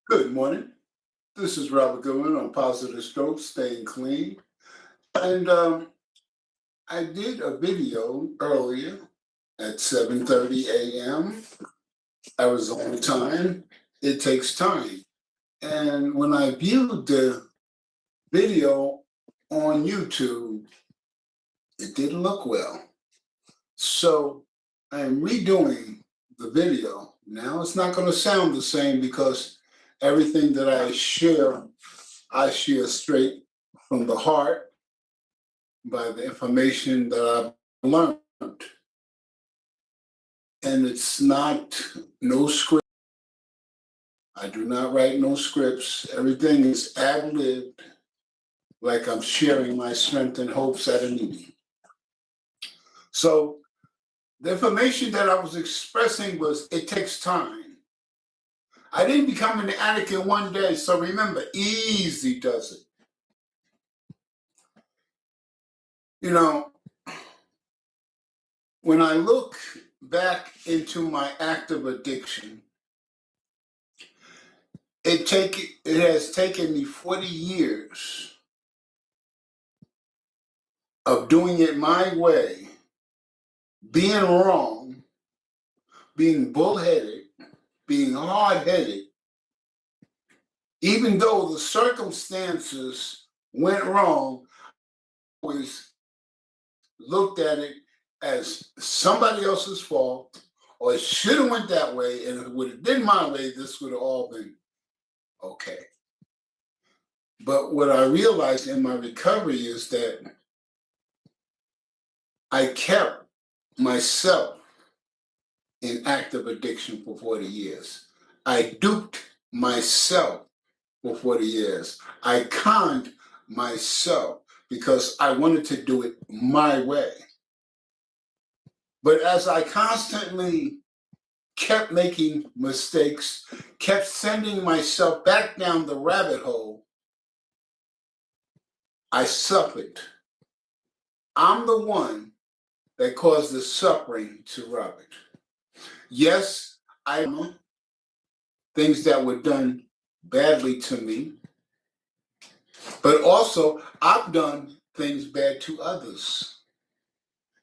Good morning. This is Robert Goodwin on Positive Stroke, Staying Clean. And I did a video earlier at 7:30 a.m. Arizona time. It takes time. And when I viewed the video on YouTube, it didn't look well. So I am redoing the video. Now it's not going to sound the same because everything that I share straight from the heart by the information that I've learned. And it's not no script. I do not write no scripts. Everything is ad-libbed, like I'm sharing my strength and hopes at a meeting. So the information that I was expressing was it takes time. I didn't become an addict in one day. So remember, easy does it. You know, when I look back into my active addiction, it has taken me 40 years of doing it my way, being wrong, being bullheaded, being hard-headed, even though the circumstances went wrong. I always looked at it as somebody else's fault, or it should have went that way, and if it would have been my way, this would have all been okay. But what I realized in my recovery is that I kept myself in active addiction for 40 years. I duped myself for 40 years. I conned myself because I wanted to do it my way. But as I constantly kept making mistakes, kept sending myself back down the rabbit hole, I suffered. I'm the one that caused the suffering to Robert. Yes, I know things that were done badly to me, but also I've done things bad to others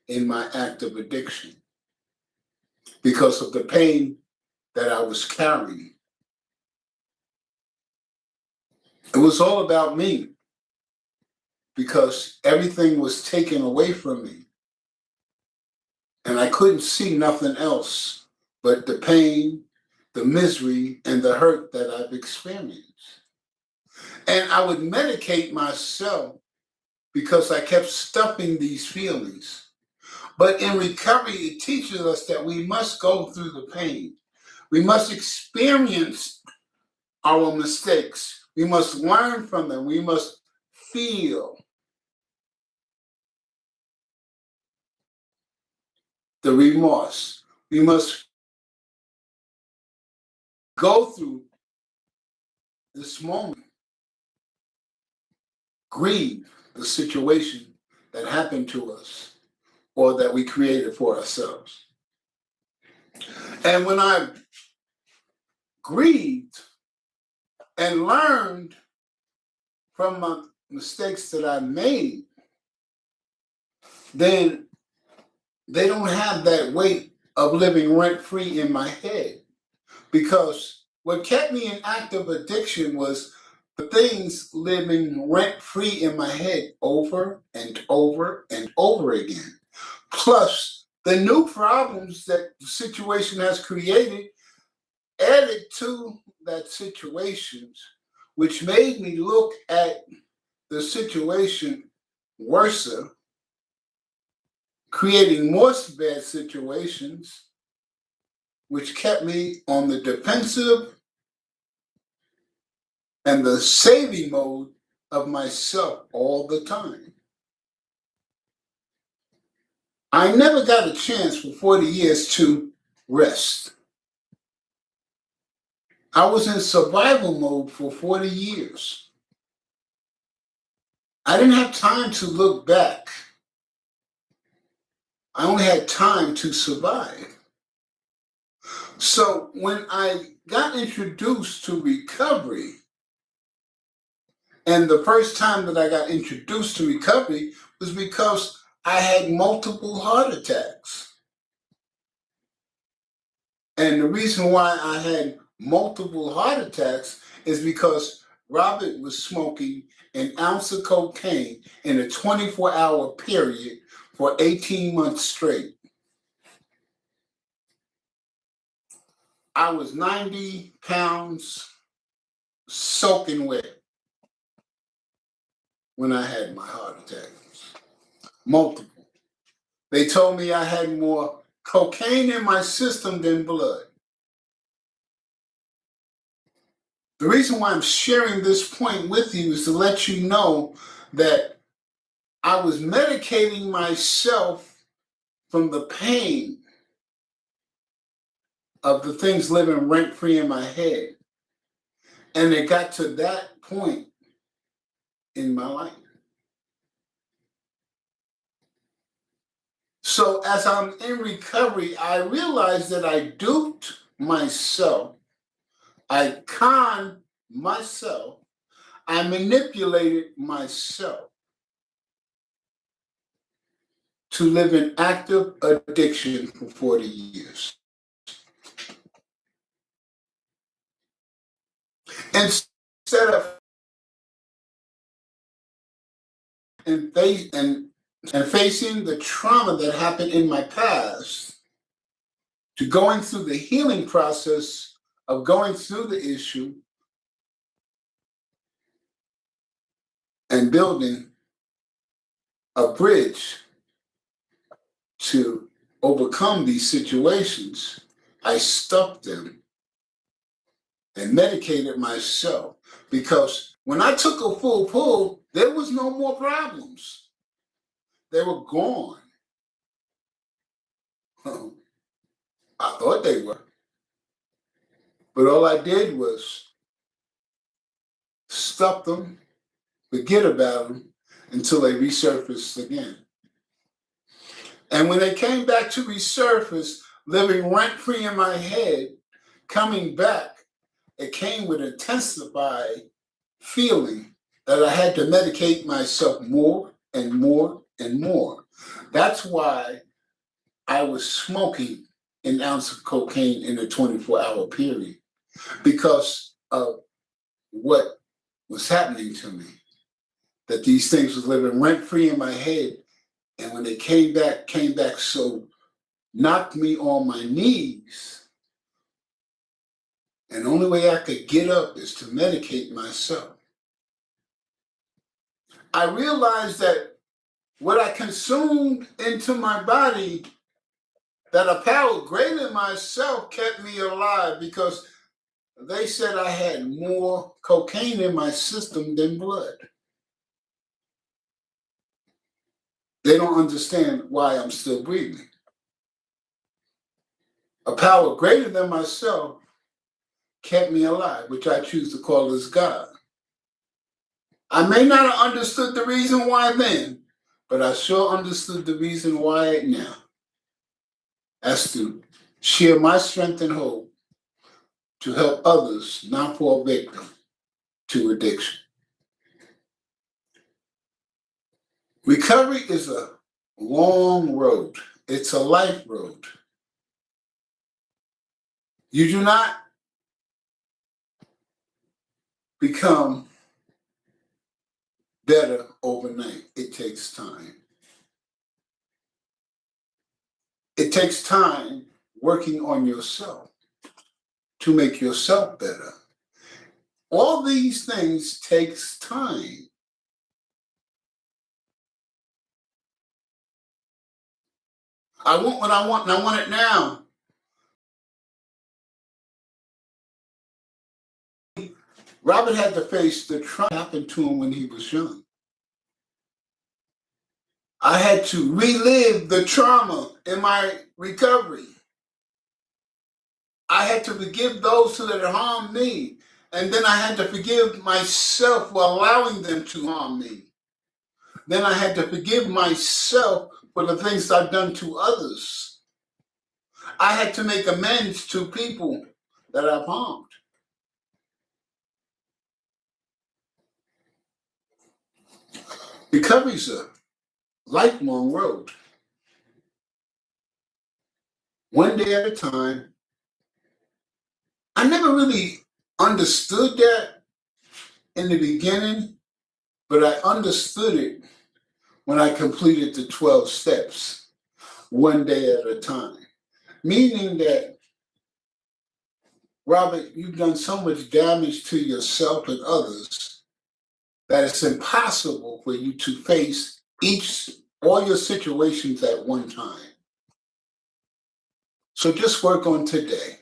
in my active addiction because of the pain that I was carrying. It was all about me because everything was taken away from me. And I couldn't see nothing else but the pain, the misery, and the hurt that I've experienced. And I would medicate myself because I kept stuffing these feelings. But in recovery, it teaches us that we must go through the pain. We must experience our mistakes. We must learn from them. We must feel the remorse. We must go through this moment, grieve the situation that happened to us or that we created for ourselves. And when I grieved and learned from my mistakes that I made, then they don't have that weight of living rent-free in my head. Because what kept me in active addiction was the things living rent-free in my head over and over and over again. Plus, the new problems that the situation has created added to that situation, which made me look at the situation worse, creating more bad situations, which kept me on the defensive and the saving mode of myself all the time. I never got a chance for 40 years to rest. I was in survival mode for 40 years. I didn't have time to look back. I only had time to survive. So when I got introduced to recovery, and the first time that I got introduced to recovery was because I had multiple heart attacks. And the reason why I had multiple heart attacks is because Robert was smoking an ounce of cocaine in a 24-hour period for 18 months straight. I was 90 pounds soaking wet when I had my heart attacks. Multiple. They told me I had more cocaine in my system than blood. The reason why I'm sharing this point with you is to let you know that I was medicating myself from the pain of the things living rent-free in my head. And it got to that point in my life. So as I'm in recovery, I realized that I duped myself. I conned myself. I manipulated myself to live in active addiction for 40 years. Instead of facing the trauma that happened in my past, to going through the healing process of going through the issue and building a bridge to overcome these situations, I stuck them and medicated myself, because when I took a full pull, there was no more problems. They were gone. I thought they were. But all I did was stuff them, forget about them until they resurfaced again. And when they came back to resurface, living rent-free in my head, coming back, it came with intensified feeling that I had to medicate myself more and more and more. That's why I was smoking an ounce of cocaine in a 24-hour period, because of what was happening to me, that these things was living rent-free in my head. And when they came back so knocked me on my knees. And the only way I could get up is to medicate myself. I realized that what I consumed into my body, that a power greater than myself kept me alive, because they said I had more cocaine in my system than blood. They don't understand why I'm still breathing. A power greater than myself kept me alive, which I choose to call as God. I may not have understood the reason why then, but I sure understood the reason why now. That's to share my strength and hope to help others not fall victim to addiction. Recovery is a long road. It's a life road. You do not become better overnight. It takes time. It takes time working on yourself to make yourself better. All these things takes time. I want what I want, and I want it now. Robert had to face the trauma that happened to him when he was young. I had to relive the trauma in my recovery. I had to forgive those who had harmed me. And then I had to forgive myself for allowing them to harm me. Then I had to forgive myself for the things I've done to others. I had to make amends to people that I've harmed. Recovery's a lifelong road. One day at a time. I never really understood that in the beginning, but I understood it when I completed the 12 steps, one day at a time. Meaning that, Robert, you've done so much damage to yourself and others that it's impossible for you to face all your situations at one time. So just work on today.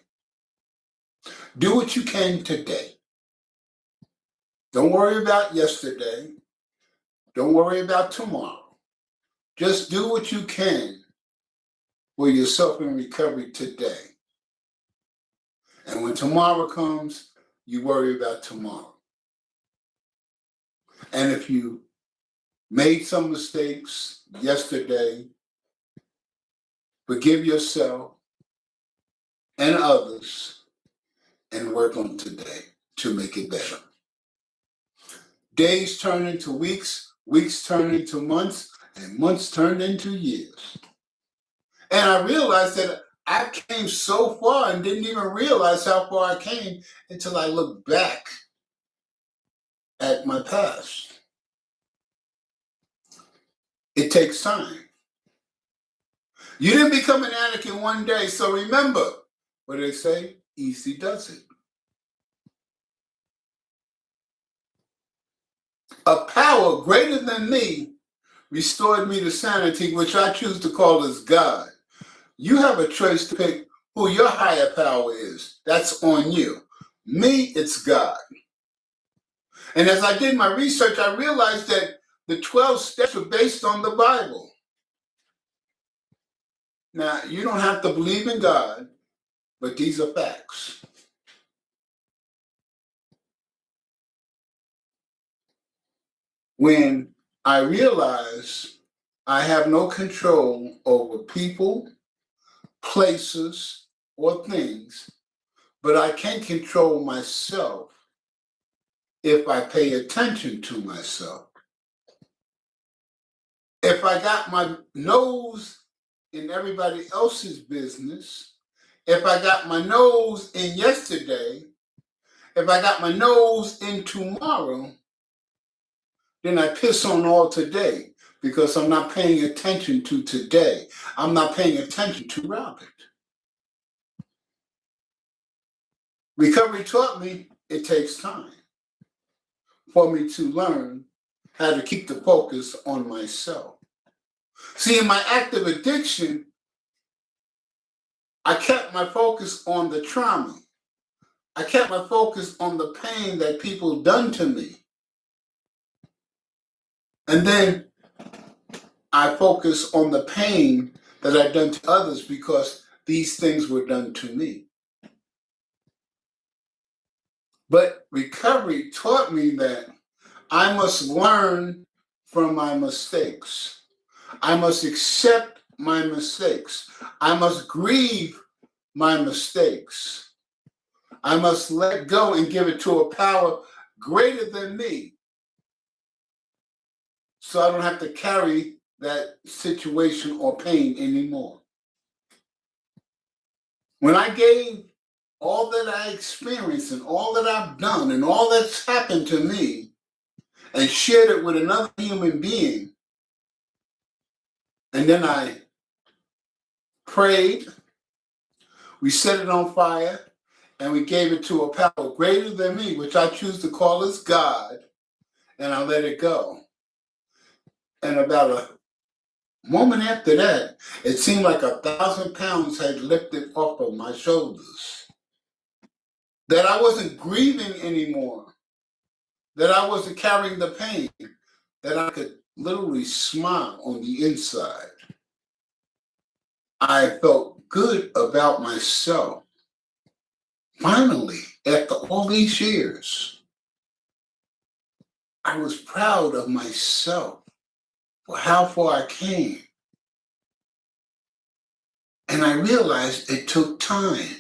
Do what you can today. Don't worry about yesterday. Don't worry about tomorrow. Just do what you can for yourself in recovery today. And when tomorrow comes, you worry about tomorrow. And if you made some mistakes yesterday, forgive yourself and others and work on today to make it better. Days turn into weeks, weeks turn into months, and months turn into years. And I realized that I came so far and didn't even realize how far I came until I looked back at my past. It takes time. You didn't become an addict in one day, so remember what they say, easy does it. A power greater than me restored me to sanity, which I choose to call as God. You have a choice to pick who your higher power is. That's on you. Me, it's God. And as I did my research, I realized that the 12 steps were based on the Bible. Now, you don't have to believe in God, but these are facts. When I realize I have no control over people, places, or things, but I can control myself if I pay attention to myself. If I got my nose in everybody else's business, if I got my nose in yesterday, if I got my nose in tomorrow, then I piss on all today because I'm not paying attention to today. I'm not paying attention to Robert. Recovery taught me it takes time for me to learn how to keep the focus on myself. See, in my active addiction, I kept my focus on the trauma. I kept my focus on the pain that people done to me. And then I focus on the pain that I've done to others because these things were done to me. But recovery taught me that I must learn from my mistakes. I must accept my mistakes. I must grieve my mistakes. I must let go and give it to a power greater than me, so I don't have to carry that situation or pain anymore. When I gave all that I experienced and all that I've done and all that's happened to me and shared it with another human being, and then I prayed, we set it on fire, and we gave it to a power greater than me, which I choose to call as God, and I let it go. And about a moment after that, it seemed like 1,000 pounds had lifted off of my shoulders. That I wasn't grieving anymore. That I wasn't carrying the pain. That I could literally smile on the inside. I felt good about myself. Finally, after all these years, I was proud of myself for how far I came. And I realized it took time.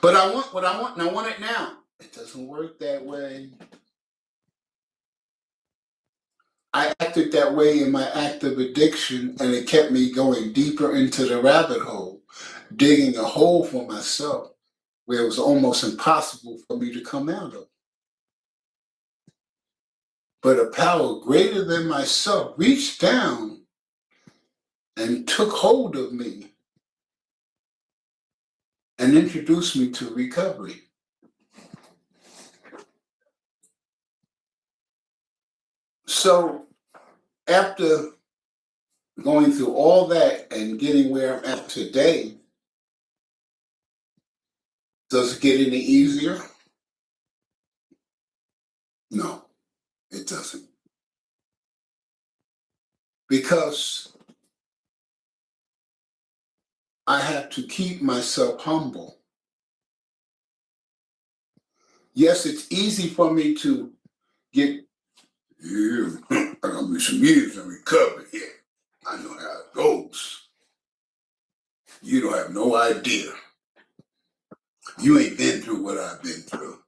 But I want what I want, and I want it now. It doesn't work that way. I acted that way in my active addiction, and it kept me going deeper into the rabbit hole, digging a hole for myself where it was almost impossible for me to come out of. But a power greater than myself reached down and took hold of me and introduced me to recovery. So after going through all that and getting where I'm at today, does it get any easier? No, it doesn't. Because I have to keep myself humble. Yes, it's easy for me to get, yeah, I got me some years in recovery here. I know how it goes. You don't have no idea. You ain't been through what I've been through.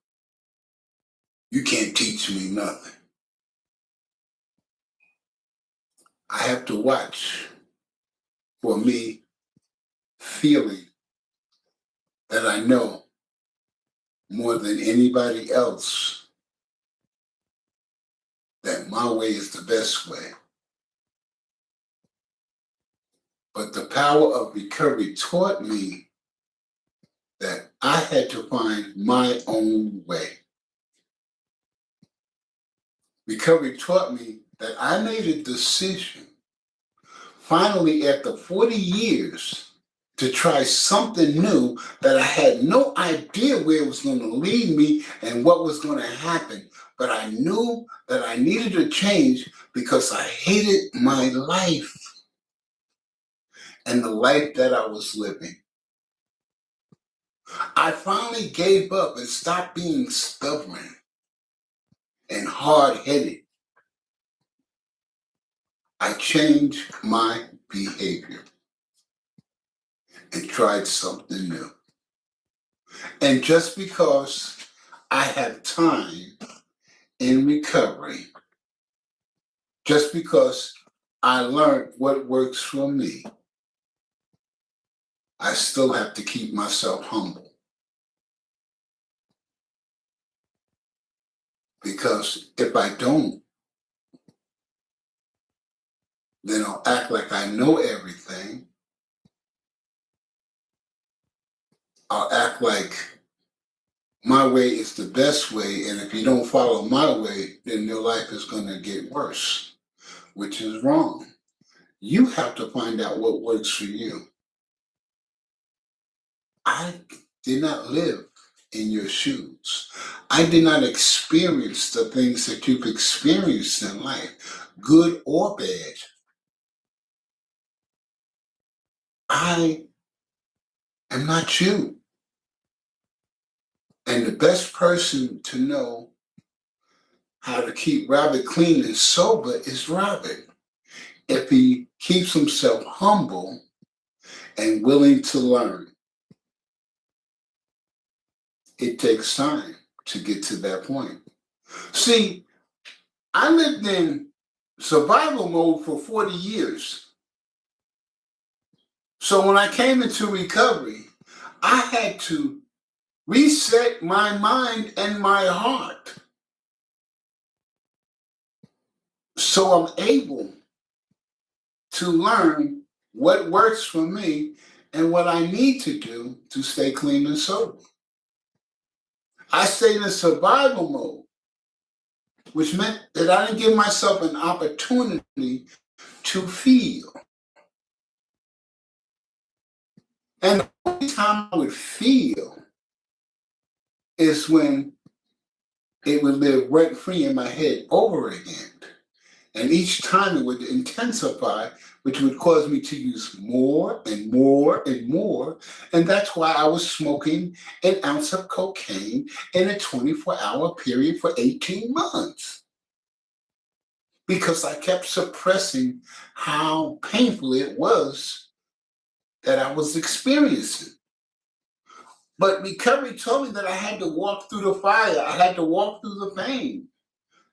You can't teach me nothing. I have to watch for me feeling that I know more than anybody else that my way is the best way. But the power of recovery taught me that I had to find my own way. Recovery taught me that I made a decision, finally after 40 years, to try something new that I had no idea where it was going to lead me and what was going to happen. But I knew that I needed to change because I hated my life and the life that I was living. I finally gave up and stopped being stubborn and hard-headed. I changed my behavior and tried something new. And just because I have time in recovery, just because I learned what works for me, I still have to keep myself humble. Because if I don't, then I'll act like I know everything. I'll act like my way is the best way, and if you don't follow my way, then your life is going to get worse, which is wrong. You have to find out what works for you. I did not live in your shoes. I did not experience the things that you've experienced in life, good or bad. I am not you. And the best person to know how to keep Robert clean and sober is Robert. If he keeps himself humble and willing to learn. It takes time to get to that point. See, I lived in survival mode for 40 years. So when I came into recovery, I had to reset my mind and my heart. So I'm able to learn what works for me and what I need to do to stay clean and sober. I stayed in survival mode, which meant that I didn't give myself an opportunity to feel. And the only time I would feel is when it would live rent free in my head over again. And each time it would intensify, which would cause me to use more and more and more. And that's why I was smoking an ounce of cocaine in a 24-hour period for 18 months. Because I kept suppressing how painful it was that I was experiencing. But recovery told me that I had to walk through the fire, I had to walk through the pain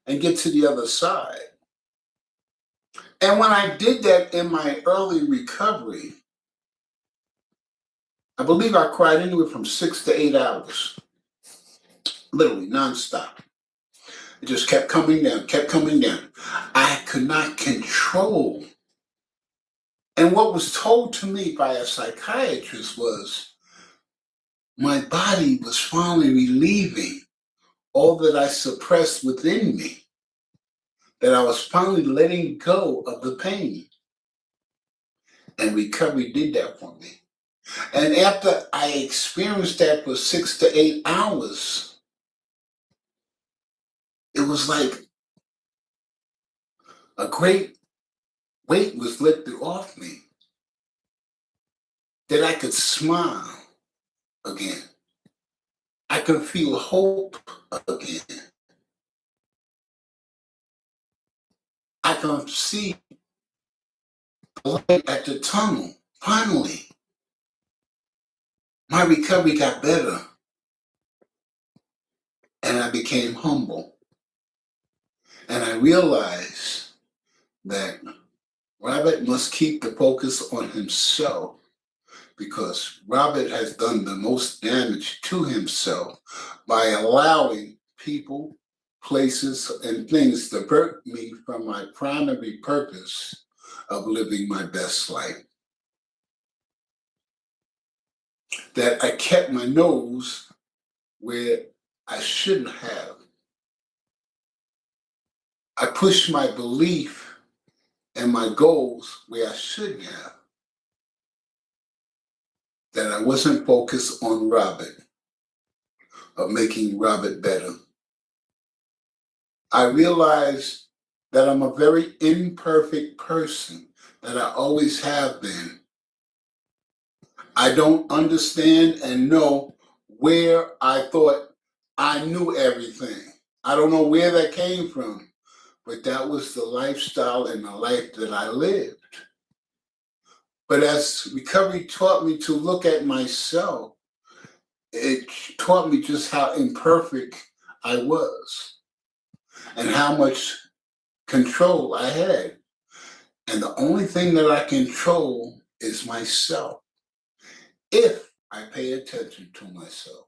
and get to the other side. And when I did that in my early recovery, I believe I cried anywhere from 6 to 8 hours, literally nonstop. It just kept coming down, kept coming down. I could not control. And what was told to me by a psychiatrist was my body was finally relieving all that I suppressed within me, that I was finally letting go of the pain. And recovery did that for me. And after I experienced that for 6 to 8 hours, it was like a great weight was lifted off me, that I could smile again. I could feel hope again. I could see the light at the tunnel. Finally, my recovery got better and I became humble. And I realized that Robert must keep the focus on himself because Robert has done the most damage to himself by allowing people, places, and things to divert me from my primary purpose of living my best life. That I kept my nose where I shouldn't have. I pushed my belief and my goals where I shouldn't have. That I wasn't focused on Robert, of making Robert better. I realized that I'm a very imperfect person, that I always have been. I don't understand and know where I thought I knew everything. I don't know where that came from, but that was the lifestyle and the life that I lived. But as recovery taught me to look at myself, it taught me just how imperfect I was and how much control I had. And the only thing that I control is myself if I pay attention to myself.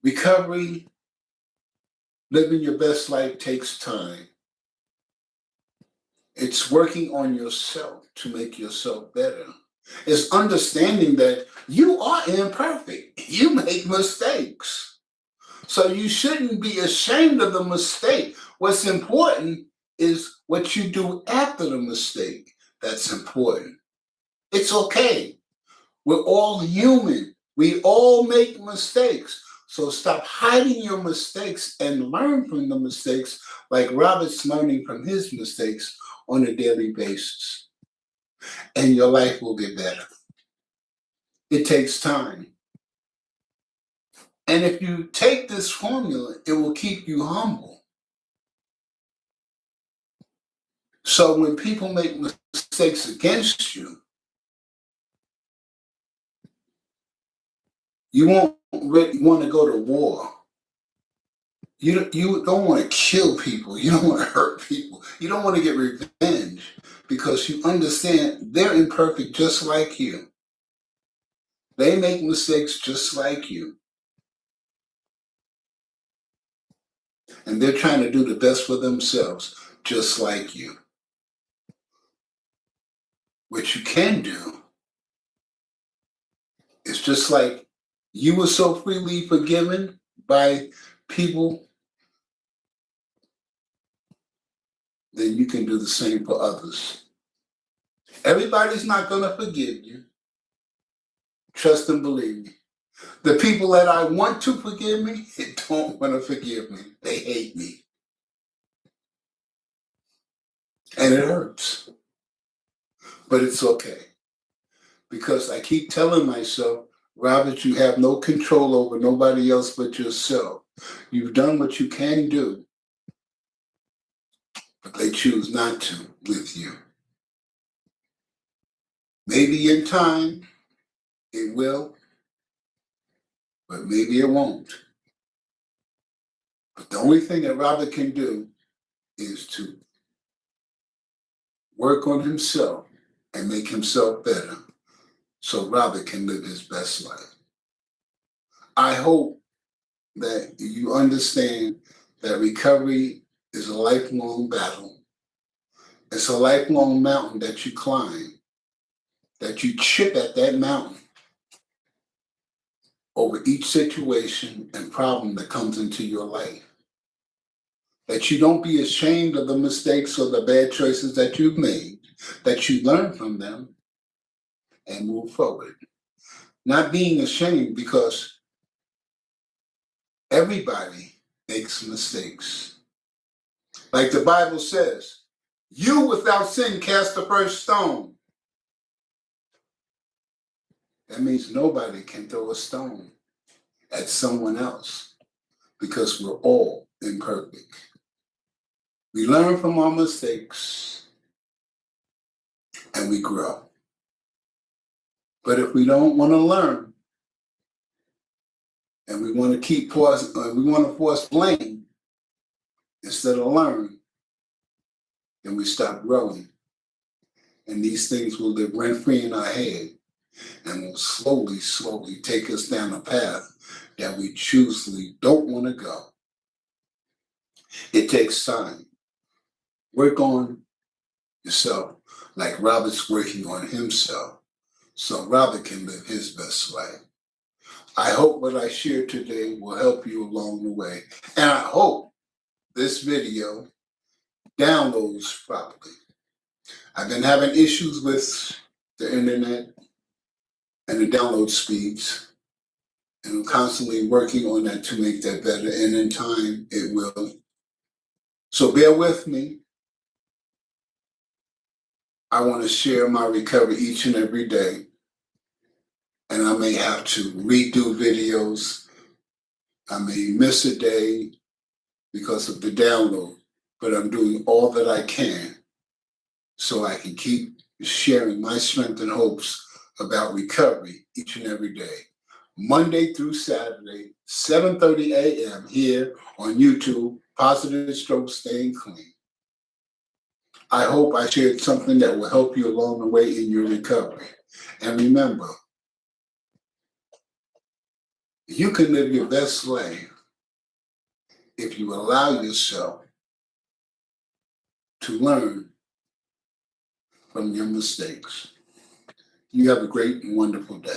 Recovery, living your best life takes time. It's working on yourself to make yourself better. It's understanding that you are imperfect. You make mistakes. So you shouldn't be ashamed of the mistake. What's important is what you do after the mistake. That's important. It's okay. We're all human. We all make mistakes. So stop hiding your mistakes and learn from the mistakes like Robert's learning from his mistakes on a daily basis. And your life will get better. It takes time. And if you take this formula, it will keep you humble. So when people make mistakes against you, you won't really want to go to war. You don't want to kill people. You don't want to hurt people. You don't want to get revenge because you understand they're imperfect just like you. They make mistakes just like you. And they're trying to do the best for themselves just like you. What you can do is just like you were so freely forgiven by people, then you can do the same for others. Everybody's not going to forgive you. Trust and believe me. The people that I want to forgive me, they don't want to forgive me. They hate me. And it hurts. But it's okay. Because I keep telling myself, Robert, you have no control over nobody else but yourself. You've done what you can do, but they choose not to with you. Maybe in time it will, but maybe it won't. But the only thing that Robert can do is to work on himself and make himself better so Robert can live his best life. I hope that you understand that recovery is a lifelong battle. It's a lifelong mountain that you climb, that you chip at that mountain over each situation and problem that comes into your life. That you don't be ashamed of the mistakes or the bad choices that you've made, that you learn from them and move forward. Not being ashamed, because everybody makes mistakes. Like the Bible says, you without sin cast the first stone. That means nobody can throw a stone at someone else because we're all imperfect. We learn from our mistakes and we grow. But if we don't want to learn and we want to force blame instead of learn, then we stop growing. And these things will live rent-free in our head and will slowly, slowly take us down a path that we choosely don't want to go. It takes time. Work on yourself like Robert's working on himself so Robert can live his best life. I hope what I shared today will help you along the way. And I hope this video downloads properly. I've been having issues with the internet and the download speeds, and I'm constantly working on that to make that better, and in time it will. So bear with me. I want to share my recovery each and every day, and I may have to redo videos. I may miss a day because of the download, but I'm doing all that I can so I can keep sharing my strength and hopes about recovery each and every day. Monday through Saturday, 7:30 a.m. here on YouTube, Positive Stroke Staying Clean. I hope I shared something that will help you along the way in your recovery. And remember, you can live your best life if you allow yourself to learn from your mistakes. You have a great and wonderful day.